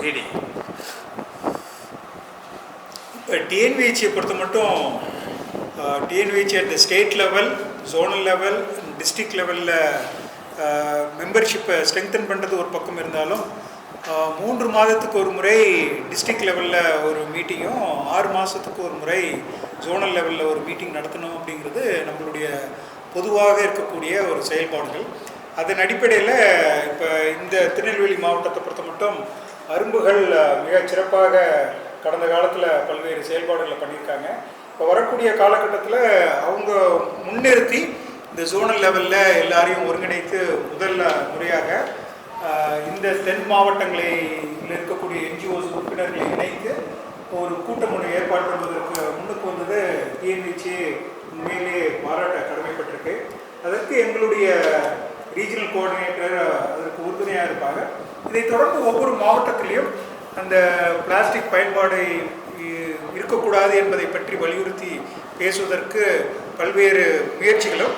ரீடி இப்போ டிஎன்விஹெச்சியை பொறுத்த மட்டும் TNVHC at the state level, zonal level, district லெவலில் மெம்பர்ஷிப்பை ஸ்ட்ரெங்தன் பண்ணுறது ஒரு பக்கம் இருந்தாலும் 3 மாதத்துக்கு ஒரு முறை டிஸ்ட்ரிக்ட் லெவலில் ஒரு மீட்டிங்கும் 6 மாதத்துக்கு ஒரு முறை ஜோனல் லெவலில் ஒரு மீட்டிங் நடத்தணும் அப்படிங்கிறது நம்மளுடைய பொதுவாக இருக்கக்கூடிய ஒரு செயல்பாடுகள். அதன் அடிப்படையில் இப்போ இந்த திருநெல்வேலி மாவட்டத்தை பொறுத்த மட்டும் அரும்புகள் மிக சிறப்பாக கடந்த காலத்தில் பல்வேறு செயல்பாடுகளை பண்ணியிருக்காங்க. இப்போ வரக்கூடிய காலகட்டத்தில் அவங்க முன்னிறுத்தி இந்த ஜோனல் லெவலில் எல்லாரையும் ஒருங்கிணைத்து முதல் முறையாக இந்த தென் மாவட்டங்களில் இருக்கக்கூடிய என்ஜிஓஸ் உறுப்பினர்களை இணைத்து ஒரு கூட்டம் ஒன்று ஏற்பாடு பண்ணுவதற்கு முன்னுக்கு வந்தது டிஎன்விஹெச்சி உண்மையிலே பாராட்ட கடமைப்பட்டிருக்கு. அதற்கு எங்களுடைய ரீஜனல் கோஆர்டினேட்டர் அதற்கு உறுதுணையாக இருப்பாங்க. இதைத் தொடர்ந்து ஒவ்வொரு மாவட்டத்திலையும் அந்த பிளாஸ்டிக் பயன்பாடு இருக்கக்கூடாது என்பதை பற்றி வலியுறுத்தி பேசுவதற்கு பல்வேறு முயற்சிகளும்,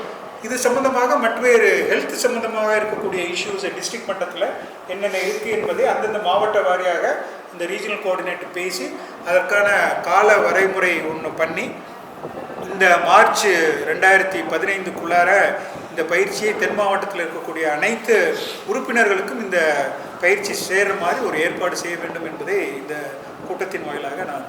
இது சம்பந்தமாக மற்றொரு ஹெல்த் சம்பந்தமாக இருக்கக்கூடிய இஷ்யூஸ் டிஸ்ட்ரிக்ட் மட்டத்தில் என்னென்ன இருக்குது என்பதை அந்தந்த மாவட்ட வாரியாக இந்த ரீஜனல் கோஆர்டினேட்டர் பேசி அதற்கான கால வரைமுறை ஒன்று பண்ணி இந்த மார்ச் 2015க்குள்ளார இந்த பயிற்சியை தென் மாவட்டத்தில் இருக்கக்கூடிய அனைத்து உறுப்பினர்களுக்கும் இந்த பயிற்சி சேர்கிற மாதிரி ஒரு ஏற்பாடு செய்ய வேண்டும் என்பதை இந்த கூட்டத்தின் வாயிலாக நான்